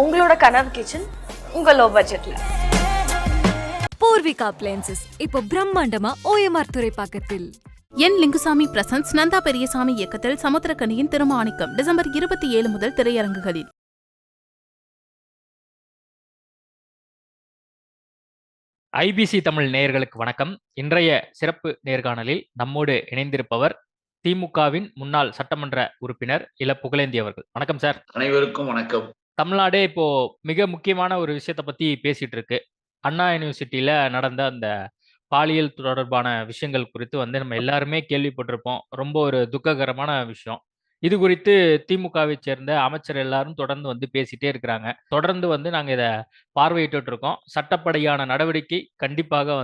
உங்களோட கனவு கிச்சன் உங்க லோ பட்ஜெட்ல. பூர்விகா அப்ளையன்சஸ் இப்போ பிரம்மாண்டமா OMR துறைப்பாக்கத்தில். என் லிங்குசாமி பிரசன்ஸ் நந்தா பெரியசாமி இயக்கத்தில் சமுத்திரக்கனியின் திருமாணிக்கம் டிசம்பர் 27 முதல் திரையரங்குகளில். ஐபிசி தமிழ் நேயர்களுக்கு வணக்கம். இன்றைய சிறப்பு நேர்காணலில் நம்மோடு இணைந்திருப்பவர் திமுகவின் முன்னாள் சட்டமன்ற உறுப்பினர் இல புகழேந்தி அவர்கள். வணக்கம் சார். அனைவருக்கும் வணக்கம். தமிழ்நாடே இப்போ மிக முக்கியமான ஒரு விஷயத்தை பத்தி பேசிட்டு இருக்கு. அண்ணா யூனிவர்சிட்டியில நடந்த அந்த பாலியல் தொடர்பான விஷயங்கள் குறித்து நம்ம எல்லாருமே கேள்விப்பட்டிருப்போம். ரொம்ப ஒரு துக்ககரமான விஷயம். இது குறித்து திமுகவை சேர்ந்த அமைச்சர் எல்லாரும் தொடர்ந்து பேசிட்டே இருக்கிறாங்க. தொடர்ந்து நாங்க இதை பார்வையிட்டு இருக்கோம். சட்டப்படியான நடவடிக்கை கண்டிப்பாக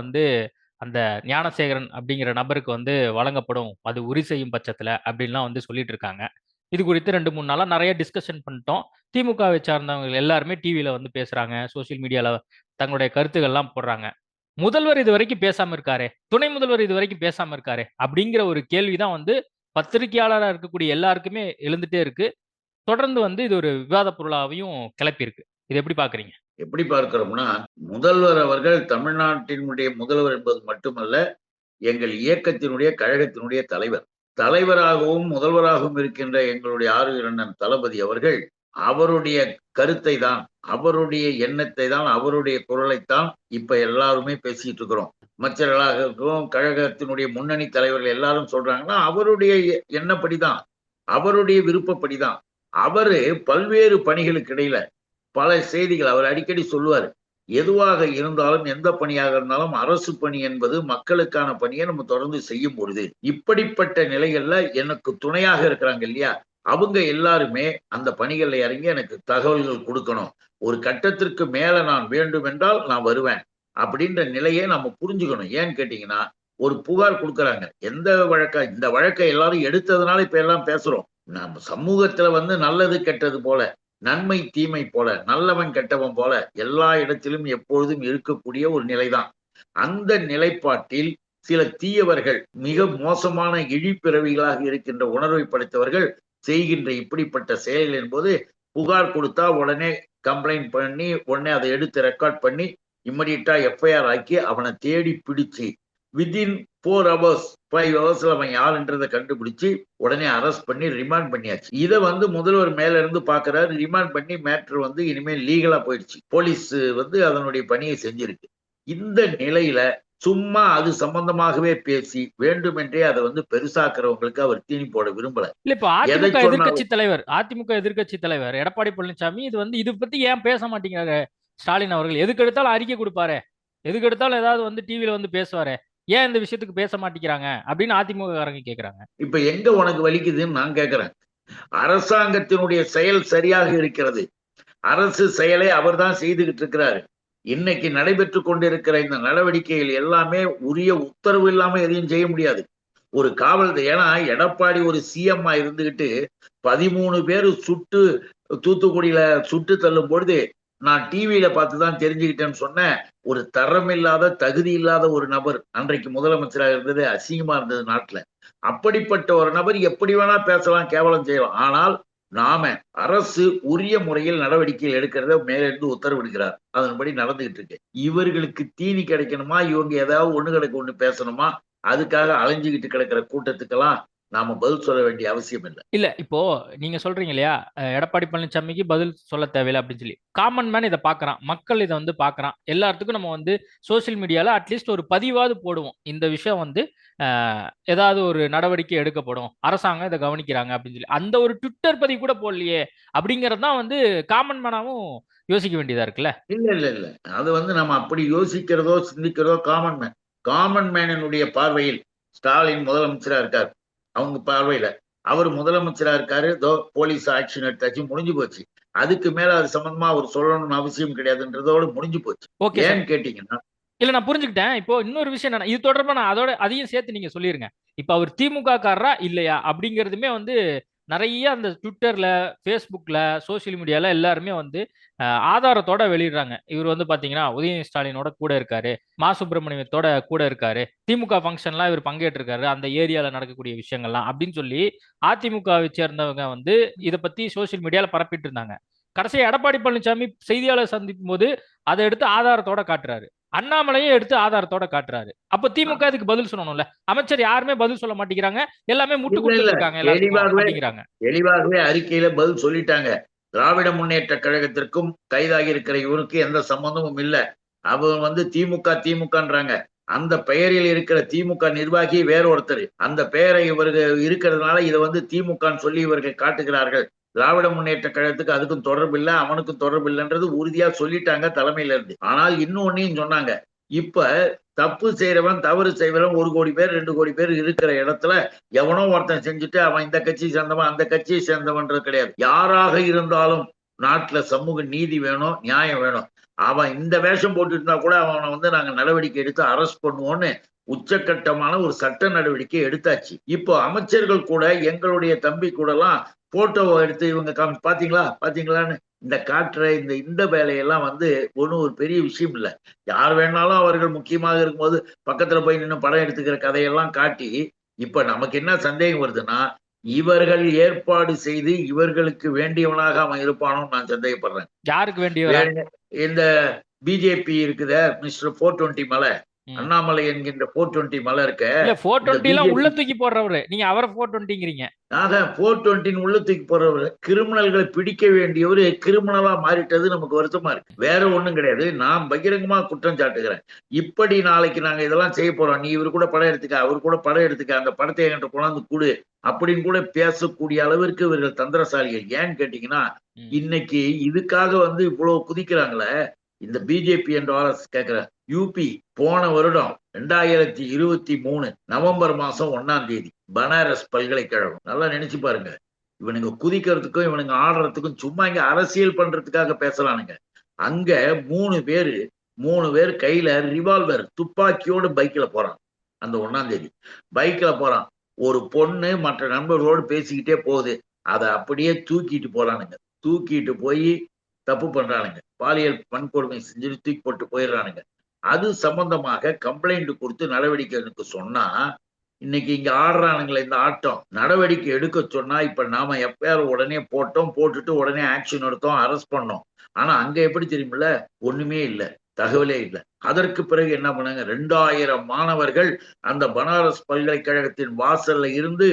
அந்த ஞானசேகரன் அப்படிங்கிற நபருக்கு வழங்கப்படும். அது உறுதி செய்யும் பட்சத்துல அப்படின்லாம் சொல்லிட்டு இருக்காங்க. இது குறித்து 2-3 நாளா நிறைய டிஸ்கஷன் பண்ணிட்டோம். திமுகவை சார்ந்தவங்க எல்லாருமே டிவியில பேசுறாங்க. சோசியல் மீடியால தங்களுடைய கருத்துக்கள்லாம் போடுறாங்க. முதல்வர் இது வரைக்கும் பேசாம இருக்காரே, துணை முதல்வர் இது வரைக்கும் பேசாம இருக்காரே அப்படிங்கிற ஒரு கேள்விதான் பத்திரிகையாளரா இருக்கக்கூடிய எல்லாருக்குமே எழுந்துட்டே இருக்கு. தொடர்ந்து இது ஒரு விவாத பொருளாவையும் கிளப்பியிருக்கு. இது எப்படி பாக்குறீங்க? எப்படி பார்க்கிறோம்னா, முதல்வர் அவர்கள் தமிழ்நாட்டினுடைய முதல்வர் என்பது மட்டுமல்ல, எங்கள் இயக்கத்தினுடைய கழகத்தினுடைய தலைவர். தலைவராகவும் முதல்வராகவும் இருக்கின்ற எங்களுடைய அண்ணன் தளபதி அவர்கள் அவருடைய கருத்தை தான், அவருடைய எண்ணத்தை தான், அவருடைய குரலைத்தான் இப்ப எல்லாருமே பேசிட்டு இருக்கிறோம். அமைச்சர்களாக இருக்கிறோம், கழகத்தினுடைய முன்னணி தலைவர்கள் எல்லாரும் சொல்றாங்கன்னா அவருடைய எண்ணப்படிதான், அவருடைய விருப்பப்படிதான். அவரு பல்வேறு பணிகளுக்கு இடையில பல செய்திகள் அவர் அடிக்கடி சொல்லுவார். எதுவாக இருந்தாலும், எந்த பணியாக இருந்தாலும் அரசு பணி என்பது மக்களுக்கான பணியை நம்ம தொடர்ந்து செய்யும் பொழுது, இப்படிப்பட்ட நிலைகள்ல எனக்கு துணையாக இருக்கிறாங்க இல்லையா, அவங்க எல்லாருமே அந்த பணிகள்ல இறங்கி எனக்கு தகவல்கள் கொடுக்கணும். ஒரு கட்டத்திற்கு மேல நான் வேண்டும் என்றால் நான் வருவேன் அப்படின்ற நிலையை நம்ம புரிஞ்சுக்கணும். ஏன்னு கேட்டீங்கன்னா, ஒரு புகார் கொடுக்கறாங்க. எந்த வழக்கா, இந்த வழக்கை எல்லாரும் எடுத்ததுனால இப்ப எல்லாம் பேசுறோம். நம்ம சமூகத்துல நல்லது கெட்டது போல, நன்மை தீமை போல, நல்லவன் கெட்டவன் போல எல்லா இடத்திலும் எப்பொழுதும் இருக்கக்கூடிய ஒரு நிலைதான். அந்த நிலைப்பாட்டில் சில தீயவர்கள், மிக மோசமான இழிப்பிறவிகளாக இருக்கின்ற உணர்வை படைத்தவர்கள் செய்கின்ற இப்படிப்பட்ட செயல் என்பது, புகார் கொடுத்தா உடனே கம்ப்ளைண்ட் பண்ணி உடனே அதை எடுத்து ரெக்கார்ட் பண்ணி இம்மிடியட்டா எஃப்ஐஆர் ஆக்கி அவனை தேடி பிடிச்சு வித்தின் 4 hours 5 hours அவன் யாருன்றதை கண்டுபிடிச்சு உடனே அரெஸ்ட் பண்ணி ரிமாண்ட் பண்ணியாச்சு. இதை முதல்வர் மேல இருந்து பாக்குறாரு. ரிமாண்ட் பண்ணி மேட்ரு இனிமேல் லீகலா போயிடுச்சு. போலீஸ் அதனுடைய பணியை செஞ்சிருக்கு. இந்த நிலையில சும்மா அது சம்பந்தமாகவே பேசி வேண்டுமென்றே அதை பெருசாக்குறவங்களுக்கு அவர் தீனி போட விரும்பல. இல்ல, இப்ப அதிமுக எதிர்க்கட்சி தலைவர் எடப்பாடி பழனிசாமி இது பத்தி ஏன் பேச மாட்டேங்கிறாரு? ஸ்டாலின் அவர்கள் எதுக்கு எடுத்தாலும் அறிக்கை கொடுப்பாரு, எதுக்கு எடுத்தாலும் ஏதாவது டிவியில பேசுவாரு, ஏன் இந்த விஷயத்துக்கு பேச மாட்டேங்கிறாங்க அப்படின்னு அதிமுக காரங்க கேக்குறாங்க. இப்ப எங்க உனக்கு வலிக்குதுன்னு நான் கேக்குறேன். அரசாங்கத்தினுடைய செயல் சரியாக இருக்கிறது. அரசு செயலை அவர் தான் செய்துகிட்டு இருக்கிறாரு. இன்னைக்கு நடைபெற்று கொண்டிருக்கிற இந்த நடவடிக்கைகள் எல்லாமே உரிய உத்தரவு இல்லாம எதையும் செய்ய முடியாது. ஒரு காவல், ஏன்னா எடப்பாடி ஒரு சிஎம் இருந்துகிட்டு 13 பேர் தூத்துக்குடியில சுட்டு தள்ளும் பொழுது நான் டிவியில பார்த்துதான் தெரிஞ்சுக்கிட்டேன்னு சொன்ன ஒரு தரமில்லாத, தகுதி இல்லாத ஒரு நபர் அன்றைக்கு முதலமைச்சராக இருந்தது. அசிங்கமா இருந்தது நாட்டுல. அப்படிப்பட்ட ஒரு நபர் எப்படி வேணா பேசலாம், கேவலம் செய்யலாம். ஆனால் நாம அரசு உரிய முறையில் நடவடிக்கைகள் எடுக்கிறத மேலிருந்து உத்தரவிடுகிறார். அதன்படி நடந்துகிட்டு இருக்கு. இவர்களுக்கு தீனி கிடைக்கணுமா, இவங்க ஏதாவது ஒண்ணு கிடக்கு ஒண்ணு பேசணுமா, அதுக்காக அலைஞ்சுக்கிட்டு கிடக்கிற கூட்டத்துக்கெல்லாம் நாம பதில் சொல்ல வேண்டிய அவசியம் இல்லை. இல்ல, இப்போ நீங்க சொல்றீங்க இல்லையா, எடப்பாடி பழனிசாமிக்கு பதில் சொல்ல தேவையில்லை அப்படின்னு சொல்லி. காமன் மேன் இதை பாக்குறான், மக்கள் இதை பாக்குறான். எல்லாத்துக்கும் நம்ம சோசியல் மீடியால அட்லீஸ்ட் ஒரு பதிவாவது போடுவோம். இந்த விஷயம் ஏதாவது ஒரு நடவடிக்கை எடுக்கப்படும், அரசாங்கம் இதை கவனிக்கிறாங்க அப்படின்னு சொல்லி. அந்த ஒரு ட்விட்டர் பதிவு கூட போடலையே அப்படிங்கறதுதான் காமன் மேனாவும் யோசிக்க வேண்டியதா இருக்குல்ல. இல்ல இல்ல இல்ல, அது நம்ம அப்படி யோசிக்கிறதோ சிந்திக்கிறதோ காமன் மேனுடைய பார்வையில் ஸ்டாலின் முதலமைச்சரா இருக்காரு. அவங்க பார்வையில அவர் முதலமைச்சரா இருக்காரு. போலீஸ் ஆக்ஷன் எடுத்தாச்சு, முடிஞ்சு போச்சு. அதுக்கு மேல அது சம்பந்தமா அவர் சொல்லணும்னு அவசியம் கிடையாதுன்றதோட முடிஞ்சு போச்சு. ஏன்னு கேட்டீங்கன்னா, இல்ல, நான் புரிஞ்சுக்கிட்டேன். இப்போ இன்னொரு விஷயம் என்னன்னா, இது தொடர்பா நான் அதையும் சேர்த்து நீங்க சொல்லிருங்க. இப்ப அவர் திமுக காரரா இல்லையா அப்படிங்கறதுமே நிறைய அந்த ட்விட்டர்ல, ஃபேஸ்புக்ல, சோசியல் மீடியால எல்லாருமே ஆதாரத்தோட வெளியிடுறாங்க. இவர் பாத்தீங்கன்னா உதயநிதி ஸ்டாலினோட கூட இருக்காரு, மா சுப்பிரமணியத்தோட கூட இருக்காரு, திமுக ஃபங்க்ஷன்லாம் இவர் பங்கேற்றிருக்காரு, அந்த ஏரியால நடக்கக்கூடிய விஷயங்கள்லாம் அப்படின்னு சொல்லி அதிமுகவை சேர்ந்தவங்க இதை பத்தி சோசியல் மீடியால பரப்பிட்டு இருந்தாங்க. கடைசியா எடப்பாடி பழனிசாமி செய்தியாளர் சந்திக்கும் போது அதை எடுத்து ஆதாரத்தோட காட்டுறாரு. அண்ணாமலையும் எடுத்து ஆதாரத்தோட காட்டுறாரு. அப்ப திமுக இதுக்கு பதில் சொல்லணும்ல. அமைச்சர் யாருமே பதில் சொல்ல மாட்டேங்கிறாங்க. எல்லாமே முட்டு கொடுத்துட்டு இருக்காங்க எல்லாருக்கும். தெளிவாகவே அறிக்கையில பதில் சொல்லிட்டாங்க. திராவிட முன்னேற்ற கழகத்திற்கும் கைதாகி இருக்கிற இவருக்கு எந்த சம்பந்தமும் இல்ல. அவங்க திமுகன்றாங்க. அந்த பெயரில் இருக்கிற திமுக நிர்வாகி வேற ஒருத்தர். அந்த பெயரை இவர்கள் இருக்கிறதுனால இதை திமுகன்னு சொல்லி இவர்கள் காட்டுகிறார்கள். திராவிட முன்னேற்ற கழகத்துக்கு அதுக்கும் தொடர்பு இல்லை, அவனுக்கும் தொடர்பு இல்லைன்றது உறுதியா சொல்லிட்டாங்க தலைமையில இருந்து. ஆனால் இன்னொன்னையும் சொன்னாங்க. இப்ப தப்பு செய்யறவன் தவறு செய்வன் 1 கோடி பேர் 2 கோடி பேர் இருக்கிற இடத்துல எவனோ ஒருத்தன் செஞ்சுட்டு அவன் இந்த கட்சியை சேர்ந்தவன் அந்த கட்சியை சேர்ந்தவன்றது கிடையாது. யாராக இருந்தாலும் நாட்டுல சமூக நீதி வேணும், நியாயம் வேணும். அவன் இந்த வேஷம் போட்டு இருந்தா கூட அவனை நாங்க நடவடிக்கை எடுத்து அரெஸ்ட் பண்ணுவோம்னு உச்சக்கட்டமான ஒரு சட்ட நடவடிக்கை எடுத்தாச்சு. இப்போ அமைச்சர்கள் கூட எங்களுடைய தம்பி கூட எல்லாம் போட்டோவை எடுத்து இவங்க பாத்தீங்களான்னு இந்த காட்டுற இந்த வேலையெல்லாம் ஒன்றும் ஒரு பெரிய விஷயம் இல்லை. யார் வேணாலும் அவர்கள் முக்கியமாக இருக்கும்போது பக்கத்துல போய் நின்று படம் எடுத்துக்கிற கதையெல்லாம் காட்டி இப்ப நமக்கு என்ன சந்தேகம் வருதுன்னா, இவர்கள் ஏற்பாடு செய்து இவர்களுக்கு வேண்டியவனாக அவன் இருப்பானோன்னு நான் சந்தேகப்படுறேன். யாருக்கு வேண்டிய இந்த பிஜேபி இருக்குத மிஸ்டர் 420 மலை, அண்ணாமலை என்கின்ற 420 மலை இருக்க 420 எல்லாம் உள்ள தூக்கி போடுறவரு. நீங்க அவரை 420ங்கிறீங்க. 420 உள்ள தூக்கி போடுறவரு கிரிமினல்களை பிடிக்க வேண்டியவரு கிரிமினலா மாறிட்டது நமக்கு வருத்தமா இருக்கு. வேற ஒண்ணும் கிடையாது. நான் பகிரங்கமா குற்றம் சாட்டுகிறேன். இப்படி நாளைக்கு நாங்க இதெல்லாம் செய்ய போறோம், நீ இவரு கூட படம் எடுத்துக்க, அவரு கூட படம் எடுத்துக்க, அந்த படத்தை என்கிட்ட கொண்டாந்து கூடு அப்படின்னு கூட பேசக்கூடிய அளவிற்கு இவர்கள் தந்திரசாலிகள். ஏன்னு கேட்டீங்கன்னா, இன்னைக்கு இதுக்காக இவ்வளவு குதிக்கிறாங்களே இந்த பிஜேபி என்ற கேட்கிற யூபி போன வருடம் 2023 நவம்பர் மாசம் 1ஆம் தேதி பனாரஸ் பல்கலைக்கழகம். நல்லா நினைச்சு பாருங்க. இவனுங்க குதிக்கிறதுக்கும் இவனுங்க ஆடுறதுக்கும் சும்மா இங்க அரசியல் பண்றதுக்காக பேசலானுங்க. அங்க 3 பேர் கையில ரிவால்வர் துப்பாக்கியோட பைக்ல போறான். அந்த 1ஆம் தேதி பைக்ல போறான். ஒரு பொண்ணு மற்ற நண்பர்களோடு பேசிக்கிட்டே போகுது. அதை அப்படியே தூக்கிட்டு போறானுங்க. தூக்கிட்டு போய் தப்பு பண்றானுங்க. பாலியல் வன்கொடுமை செஞ்சு தூக்கி போட்டு போயிடுறானுங்க. அது சம்பந்தமாக கம்ப்ளைண்ட் கொடுத்து நடவடிக்கை சொன்னா, இன்னைக்கு இங்க ஆடுறானுங்களே இந்த ஆட்டம், நடவடிக்கை எடுக்க சொன்னா இப்ப நாம எப்பயாரும் உடனே போட்டுட்டு உடனே ஆக்ஷன் எடுத்தோம், அரெஸ்ட் பண்ணோம். ஆனா அங்க எப்படி தெரியுமில்ல, ஒண்ணுமே இல்லை, தகவலே இல்லை. அதற்கு பிறகு என்ன பண்ணாங்க, 2000 மாணவர்கள் அந்த பனாரஸ் பல்கலைக்கழகத்தின் வாசல்ல இருந்து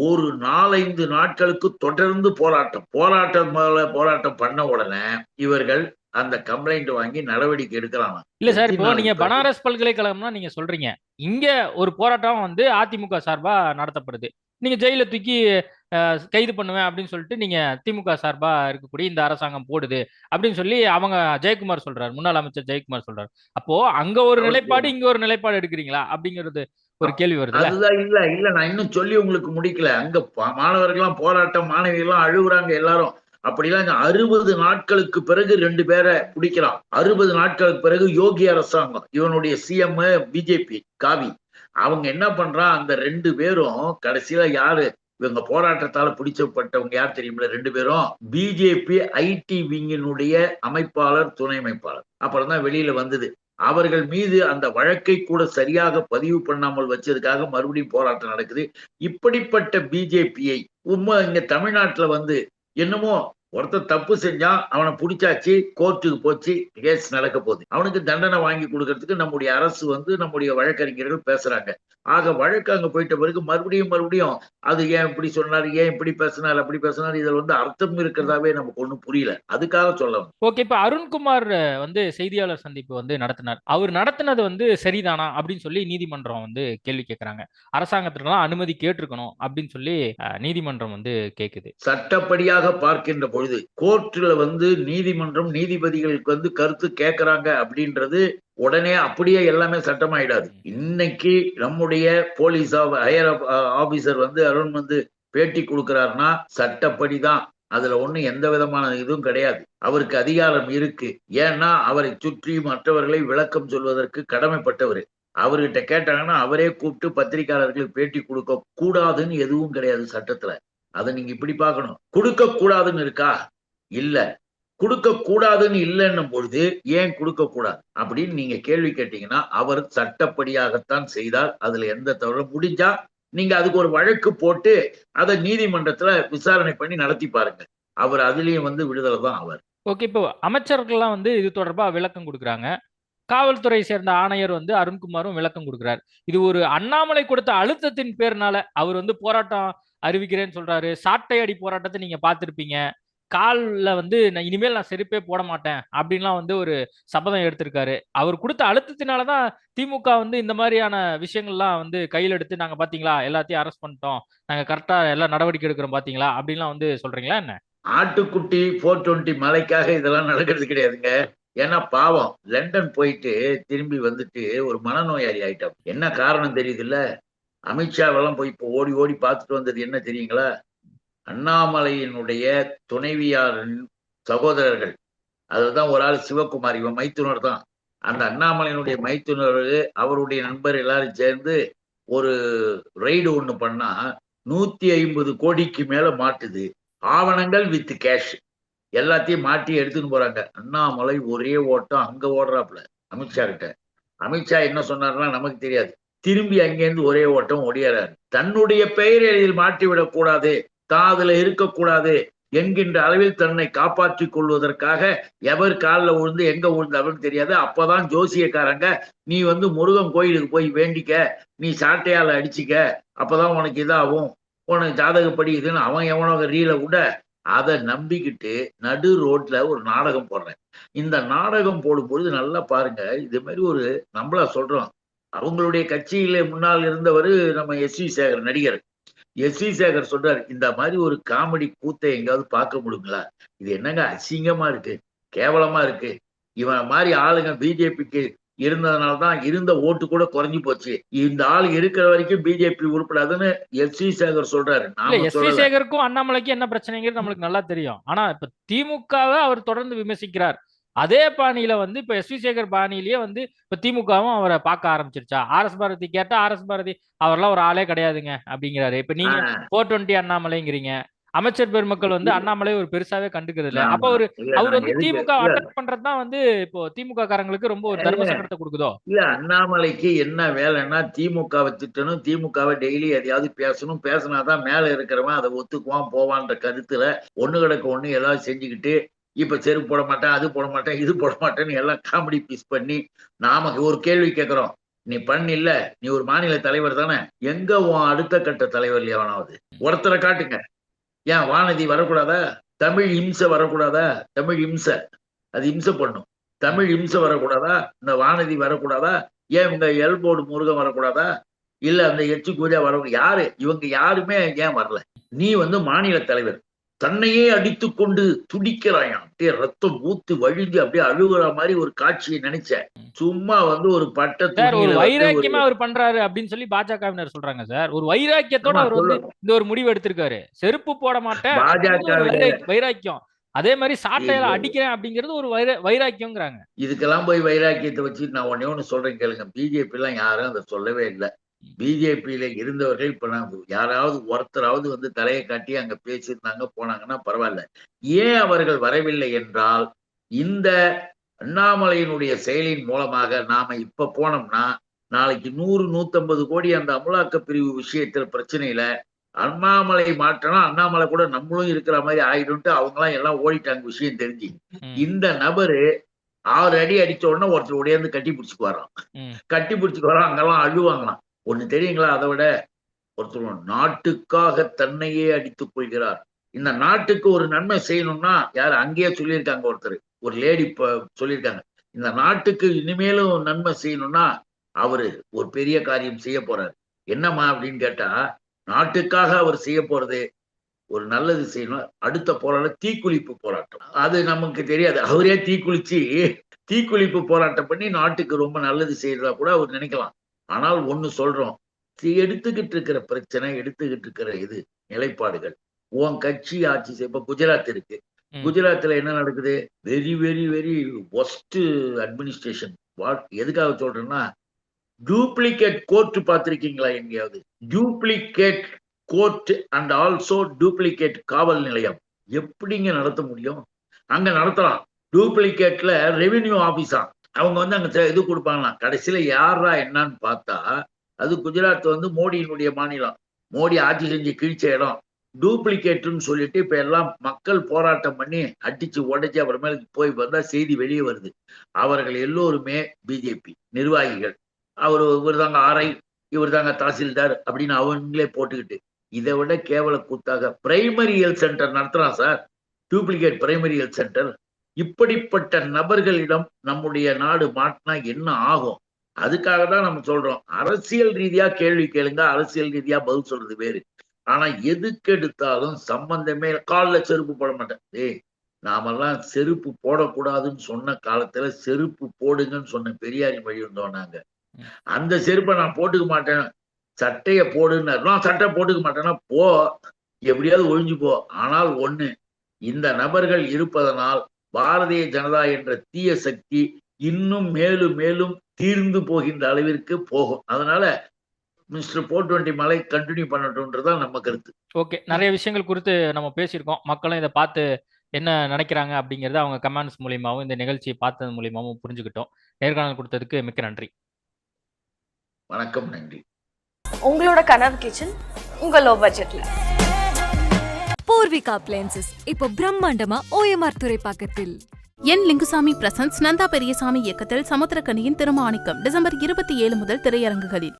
ஒரு 4-5 நாட்களுக்கு தொடர்ந்து போராட்டம் பண்ண உடனே இவர்கள் அந்த கம்ப்ளைண்ட் வாங்கி நடவடிக்கை எடுக்கலாம். இல்ல சார், இப்போ நீங்க பனாரஸ் பல்கலைக்கழகம்னா நீங்க சொல்றீங்க, இங்க ஒரு போராட்டம் அதிமுக சார்பா நடத்தப்படுது. நீங்க ஜெயில தூக்கி கைது பண்ணுவேன் அப்படின்னு சொல்லிட்டு நீங்க திமுக சார்பா இருக்கக்கூடிய இந்த அரசாங்கம் போடுது அப்படின்னு சொல்லி அவங்க ஜெயக்குமார் சொல்றாரு, முன்னாள் அமைச்சர் ஜெயக்குமார் சொல்றாரு. அப்போ அங்க ஒரு நிலைப்பாடு இங்க ஒரு நிலைப்பாடு எடுக்கிறீங்களா அப்படிங்கிறது ஒரு கேள்வி வருது. அதுதான் இல்ல நான் இன்னும் சொல்லி உங்களுக்கு முடிக்கல. அங்க மாணவர்கள்லாம் போராட்டம், மாணவிகள்லாம் அழுகுறாங்க எல்லாரும். அப்படிலாம் 60 நாட்களுக்கு பிறகு 2 பேரை பிடிக்கிறான். 60 நாட்களுக்கு பிறகு யோகி அரசாங்கம், இவனுடைய சிஎம் பிஜேபி காவி, அவங்க என்ன பண்றான், அந்த 2 பேரும் கடைசியில யாரு இவங்க போராட்டத்தால பிடிச்சப்பட்டவங்க யார் தெரியுமில்ல, 2 பேரும் பிஜேபி ஐடி விங்கினுடைய அமைப்பாளர், துணை அமைப்பாளர். அப்புறம் தான் வெளியில வந்தது. அவர்கள் மீது அந்த வழக்கை கூட சரியாக பதிவு பண்ணாமல் வச்சதுக்காக மறுபடியும் போராட்டம் நடக்குது. இப்படிப்பட்ட பிஜேபியை இங்க தமிழ்நாட்டுல என்னமோ ஒருத்தர் தப்பு செஞ்சான், அவனை பிடிச்சாச்சு, கோர்ட்டுக்கு போச்சு, கேஸ் நடக்க போகுது, அவனுக்கு தண்டனை வாங்கி கொடுக்கறதுக்கு நம்முடைய அரசு நம்முடைய வழக்கறிஞர்கள் பேசுறாங்க. ஆக வழக்கு அங்க போயிட்ட பிறகு மறுபடியும் அது ஏன் இப்படி சொன்னார், ஏன் இப்படி பேசினார், அப்படி பேசினார், இதுல அர்த்தம் இருக்கிறதாவே நமக்கு ஒண்ணும் புரியல. அதுக்காக சொல்லணும். ஓகே, இப்ப அருண்குமார் செய்தியாளர் சந்திப்பு நடத்தினார். அவர் நடத்தினது சரிதானா அப்படின்னு சொல்லி நீதிமன்றம் கேள்வி கேட்கிறாங்க. அரசாங்கத்திற்கு அனுமதி கேட்டிருக்கணும் அப்படின்னு சொல்லி நீதிமன்றம் கேக்குது. சட்டப்படியாக பார்க்கின்ற பொழுது கோர்ட்ல நீதிமன்றம் நீதிபதிகளுக்கு கருத்து கேட்கறாங்க அப்படின்றது உடனே அப்படியே எல்லாமே சட்டமாயிடாது. இன்னைக்கு நம்முடைய போலீஸ் ஹையர் ஆபீசர் அருண் பேட்டி கொடுக்கிறாருன்னா சட்டப்படிதான். அதுல ஒண்ணு எந்த விதமான இதுவும் கிடையாது. அவருக்கு அதிகாரம் இருக்கு. ஏன்னா அவரை சுற்றி மற்றவர்களை விளக்கம் சொல்வதற்கு கடமைப்பட்டவர். அவர்கிட்ட கேட்டாங்கன்னா அவரே கூப்பிட்டு பத்திரிகையாளர்களுக்கு பேட்டி கொடுக்க கூடாதுன்னு எதுவும் கிடையாது சட்டத்துல. அதை நீங்க இப்படி பார்க்கணும். கொடுக்க கூடாதுன்னு இருக்கா? இல்ல. கொடுக்க கூடாதுன்னு இல்லைன்னும் பொழுது ஏன் கொடுக்க கூடாது அப்படின்னு நீங்க கேள்வி கேட்டீங்கன்னா, அவர் சட்டப்படியாகத்தான் செய்தார். அதுல எந்த தவறு முடிஞ்சா நீங்க அதுக்கு ஒரு வழக்கு போட்டு அதை நீதிமன்றத்துல விசாரணை பண்ணி நடத்தி பாருங்க. அவர் அதுலயும் விடுதலை தான் அவர். ஓகே. இப்போ அமைச்சர்கள்லாம் வந்து இது தொடர்பா விளக்கம் குடுக்குறாங்க. காவல்துறை சேர்ந்த ஆணையர் வந்து அருண்குமாரும் விளக்கம் குடுக்குறாரு. இது ஒரு அண்ணாமலை கொடுத்த அழுத்தத்தின் பேர்னால அவர் வந்து போராட்டம் அறிவிக்கிறேன்னு சொல்றாரு. சாட்டை அடி போராட்டத்த நீங்க பார்த்திருப்பீங்க. கால்ல வந்து இனிமேல் நான் செருப்பே போட மாட்டேன் அப்படின்லாம் வந்து ஒரு சபதம் எடுத்திருக்காரு. அவர் குடுத்த அழுத்தத்தினால தான் திமுக வந்து இந்த மாரியான விஷயங்கள்லாம் வந்து கையில எடுத்து நாங்க பார்த்தீங்களா எல்லாத்தையும் அரெஸ்ட் பண்ணிட்டோம். நாங்க கரெக்ட்டா எல்லா நடவடிக்கை எடுக்கிறோம் பார்த்தீங்களா? அப்படின்லாம் வந்து சொல்றீங்களா என்ன? ஆட்டுக்குட்டி 420 மலைக்காக இதெல்லாம் நடக்கிறது கிடையாதுங்க. ஏன்னா பாவம் லண்டன் போயிட்டு திரும்பி வந்துட்டு ஒரு மனநோயாளி ஆயிட்டான். என்ன காரணம் தெரியுதுல்ல? அமித்ஷாவெல்லாம் போய் இப்போ ஓடி ஓடி பார்த்துட்டு வந்தது என்ன தெரியுங்களா? அண்ணாமலையினுடைய துணைவியாரின் சகோதரர்கள். அதுதான் ஒரு ஆள் சிவகுமார், இவன் மைத்துனர் தான். அந்த அண்ணாமலையினுடைய மைத்துனர் அவருடைய நண்பர் எல்லாரும் சேர்ந்து ஒரு ரெய்டு ஒண்ணு பண்ணா 150 கோடிக்கு மேல மாட்டுது. ஆவணங்கள் வித் கேஷ் எல்லாத்தையும் மாட்டி எடுத்துன்னு போறாங்க. அண்ணாமலை ஒரே ஓட்டம் அங்க ஓடுறாப்புல அமித்ஷா கிட்ட. அமித்ஷா என்ன சொன்னார்னா நமக்கு தெரியாது. திரும்பி அங்கேருந்து ஒரே ஓட்டம் ஒடியாராரு. தன்னுடைய பெயரை இதில் மாற்றிவிடக் கூடாது, தான் அதுல இருக்கக்கூடாது என்கின்ற அளவில் தன்னை காப்பாற்றிக் கொள்வதற்காக எவர் காலில் விழுந்து எங்க விழுந்தாலும் தெரியாது. அப்பதான் ஜோசியக்காரங்க நீ வந்து முருகன் கோயிலுக்கு போய் வேண்டிக்க, நீ சாட்டையால அடிச்சுக்க, அப்பதான் உனக்கு இதாகும், உனக்கு ஜாதகப்படி இதுன்னு அவன் எவனோ ரீல விட அதை நம்பிக்கிட்டு நடு ரோட்ல ஒரு நாடகம் போடுறேன். இந்த நாடகம் போடும்பொழுது நல்லா பாருங்க, இது மாதிரி ஒரு நம்மளா சொல்றோம். அவங்களுடைய கட்சியில முன்னால் இருந்தவர் நம்ம எஸ் வி சேகர் நடிகர். எஸ் வி சேகர் சொல்றாரு, இந்த மாதிரி ஒரு காமெடி கூத்தை எங்காவது பார்க்க முடியுங்களா? இது என்னங்க அசிங்கமா இருக்கு, கேவலமா இருக்கு. இவன் மாதிரி ஆளுங்க பிஜேபிக்கு இருந்ததுனாலதான் இருந்த ஓட்டு கூட குறைஞ்சு போச்சு. இந்த ஆள் இருக்கிற வரைக்கும் பிஜேபி உருப்படாதுன்னு எஸ் வி சேகர் சொல்றாரு. இல்ல நாம எஸ் வி சொல்லல. சேகருக்கும் அண்ணாமலைக்கும் என்ன பிரச்சனைங்கிறது நம்மளுக்கு நல்லா தெரியும். ஆனா இப்ப திமுகவை அவர் தொடர்ந்து விமர்சிக்கிறார். அதே பாணியில வந்து இப்ப எஸ் வி சேகர் பாணியிலேயே வந்து இப்ப திமுகவும் அவரை பார்க்க ஆரம்பிச்சிருச்சா? ஆர்.எஸ். பாரதி கேட்டா ஆர்.எஸ். பாரதி அவரெல்லாம் ஒரு ஆளே கிடையாதுங்க அப்படிங்கிறாரு. இப்ப நீங்க 420 அண்ணாமலைங்கிறீங்க. அமைச்சர் பெருமக்கள் வந்து அண்ணாமலை ஒரு பெருசாவே கண்டுக்கிறது இல்ல. அப்ப ஆமா. இல்ல அவர் நான் வந்து எதுக்கு திமுக இல்ல அட்டாக் பண்றதுதான் வந்து இப்போ திமுக காரங்களுக்கு ரொம்ப ஒரு தர்ம சங்கடத்தை கொடுக்குதோ? இல்ல அண்ணாமலைக்கு என்ன வேலைன்னா திமுகவை திட்டணும், திமுகவை டெய்லி எதையாவது பேசணும், பேசினாதான் மேல இருக்கிறவன் அதை ஒத்துக்குவான் போவான்ற கருத்துல ஒண்ணு கிடக்க ஒண்ணு ஏதாவது செஞ்சுக்கிட்டு இப்ப செருப்பு போட மாட்டேன், அது போட மாட்டேன், இது போட மாட்டேன்னு எல்லாம் காமெடி பீஸ் பண்ணி நாம ஒரு கேள்வி கேட்கிறோம். நீ பண்ணில்ல, நீ ஒரு மாநில தலைவர் தானே, எங்க உன் அடுத்த கட்ட தலைவர் எவனாவது ஒருத்தரை காட்டுங்க. ஏன் வானதி வரக்கூடாதா? தமிழ் இம்சை வரக்கூடாதா? தமிழ் இம்சை அது இம்சை பண்ணும். தமிழ் இம்சை வரக்கூடாதா? இந்த வானதி வரக்கூடாதா? ஏன் இந்த எல்போர்டு முருகன் வரக்கூடாதா? இல்ல அந்த எச்சு கூஜா வர யாரு? இவங்க யாருமே ஏன் வரல? நீ வந்து மாநில தலைவர், தன்னையே அடித்துக் கொண்டு துடிக்கிறாயாம். அப்படியே ரத்தம் ஊத்து வழிஞ்சு அப்படியே அழுகுற மாதிரி ஒரு காட்சியை நினைச்சேன். சும்மா வந்து ஒரு பட்ட சார் ஒரு துணியில வந்து ஒரு வைராக்கியமா அவர் பண்றாரு அப்படின்னு சொல்லி பாஜகவினர் சொல்றாங்க சார். ஒரு வைராக்கியத்தோட ஆமா அவர் வந்து இந்த ஒரு முடிவு எடுத்திருக்காரு. செருப்பு போட மாட்டேன் அப்படிங்கிறது ஒரு பாஜகவினர் வைராக்கியம். அதே மாதிரி சாட்டையில அடிக்கிறேன் அப்படிங்கிறது ஒரு வைராக்கியம்ங்கிறாங்க. இதுக்கெல்லாம் போய் வைராக்கியத்தை வச்சு நான் ஒண்ணே ஒண்ணு சொல்றேன் கேளுங்க. பிஜேபி எல்லாம் யாரும் அதை சொல்லவே இல்லை. பிஜேபியில இருந்தவர்கள் இப்ப நான் யாராவது ஒருத்தராவது வந்து தலையை காட்டி அங்க பேசியிருந்தாங்க போனாங்கன்னா பரவாயில்ல. ஏன் அவர்கள் வரவில்லை என்றால் இந்த அண்ணாமலையினுடைய செயலின் மூலமாக நாம இப்ப போனோம்னா நாளைக்கு 100-150 கோடி அந்த அமலாக்க பிரிவு விஷயத்துல பிரச்சனையில அண்ணாமலை மாற்றணும், அண்ணாமலை கூட நம்மளும் இருக்கிற மாதிரி ஆயிடும்ட்டு அவங்க எல்லாம் ஓடிட்டாங்க விஷயம் தெரிஞ்சு. இந்த நபரு 6 அடி அடிச்ச உடனே ஒருத்தர் உடையாந்து கட்டி பிடிச்சுக்கு வரான். கட்டி பிடிச்சுக்கு வரான், அங்கெல்லாம் அழுவாங்களாம். ஒண்ணு தெரியுங்களா? அதை விட ஒருத்தர் நாட்டுக்காக தன்னையே அடித்துக் கொள்கிறார். இந்த நாட்டுக்கு ஒரு நன்மை செய்யணும்னா யாரு அங்கேயே சொல்லியிருக்காங்க, ஒருத்தர் ஒரு லேடி சொல்லியிருக்காங்க, இந்த நாட்டுக்கு இனிமேலும் நன்மை செய்யணும்னா அவரு ஒரு பெரிய காரியம் செய்ய போறாரு. என்னம்மா அப்படின்னு கேட்டா, நாட்டுக்காக அவர் செய்ய போறது ஒரு நல்லது செய்யணும். அடுத்த போராட்டம் தீக்குளிப்பு போராட்டம். அது நமக்கு தெரியாது. அவரே தீக்குளிப்பு போராட்டம் பண்ணி நாட்டுக்கு ரொம்ப நல்லது செய்யறதா கூட அவர் நினைக்கலாம். ஆனால் ஒண்ணு சொல்றோம், எடுத்துக்கிட்டு இருக்கிற பிரச்சனை, எடுத்துக்கிட்டு இருக்கிற இது நிலைப்பாடுகள், உன் கட்சி ஆட்சி இப்ப குஜராத் இருக்கு. குஜராத்ல என்ன நடக்குது? Very very very worst administration. எதுக்காக சொல்றேன்னா, டூப்ளிகேட் கோர்ட் பார்த்திருக்கீங்களா எங்கேயாவது? Duplicate court and also duplicate காவல் நிலையம் எப்படிங்க நடத்த முடியும்? அங்க நடத்தலாம். டூப்ளிகேட்ல ரெவென்யூ ஆபீஸா அவங்க வந்து அங்க இது கொடுப்பாங்களாம். கடைசியில யாரா என்னன்னு பார்த்தா அது குஜராத் வந்து மோடியினுடைய மாநிலம். மோடி ஆட்சி செஞ்சு கிழிச்ச இடம். டூப்ளிகேட்னு சொல்லிட்டு இப்ப எல்லாம் மக்கள் போராட்டம் பண்ணி அடிச்சு உடைச்சு அப்புறமேல போய் வந்தா செய்தி வெளியே வருது. அவர்கள் எல்லோருமே பிஜேபி நிர்வாகிகள். இவர் தாங்க ஆர்ஐ, இவர் தாங்க தாசில்தார் அப்படின்னு அவங்களே போட்டுக்கிட்டு, இதை விட கேவல கூத்தாக பிரைமரி ஹெல்த் சென்டர் நடத்துறான் sir. Duplicate primary health centre. இப்படிப்பட்ட நபர்களிடம் நம்முடைய நாடு மாட்டினா என்ன ஆகும்? அதுக்காக தான் நம்ம சொல்றோம், அரசியல் ரீதியா கேள்வி கேளுங்க, அரசியல் ரீதியா பதில் சொல்றது வேறு. ஆனா எதுக்கு எடுத்தாலும் சம்பந்தமே. காலில் செருப்பு போட மாட்டேன். நாமெல்லாம் செருப்பு போடக்கூடாதுன்னு சொன்ன காலத்துல செருப்பு போடுங்கன்னு சொன்ன பெரியாரின் வழி வந்தோம் நாங்க. அந்த செருப்பை நான் போட்டுக்க மாட்டேன், சட்டைய போடுன்னு. நான் சட்டை போட்டுக்க மாட்டேன்னா போ, எப்படியாவது ஒழிஞ்சு போ. ஆனால் ஒண்ணு, இந்த நபர்கள் இருப்பதனால் பாரதிய ஜனதா என்ற தீய சக்தி இன்னும் மேலும் மேலும் தீர்ந்து போகின்ற அளவிற்கு போகும். அதனால மிஸ்டர் 420 மலை கண்டினியூ பண்ணட்டும்ன்றதான் நம்ம கருத்து. ஓகே, நிறைய விஷயங்கள் குறித்து நம்ம பேசியிருக்கோம். மக்களும் இதை பார்த்து என்ன நினைக்கிறாங்க அப்படிங்கறத அவங்க கமெண்ட்ஸ் மூலியமாவும் இந்த நிகழ்ச்சியை பார்த்தது மூலியமாவும் புரிஞ்சுக்கிட்டோம். நேர்காணல் கொடுத்ததுக்கு மிக்க நன்றி. வணக்கம், நன்றி. உங்களோட கனவு கிச்சன் உங்க லோ பட்ஜெட்ல. பூர்விகா அப்ளையன்சஸ் இப்போ பிரம்மாண்டமா ஓஎம்ஆர் துறைப்பாக்கத்தில். என் லிங்குசாமி பிரசன்ஸ் நந்தா பெரியசாமி இயக்கத்தில் சமுத்திரக்கனியின் திருமாணிக்கம் டிசம்பர் 27 முதல் திரையரங்குகளில்.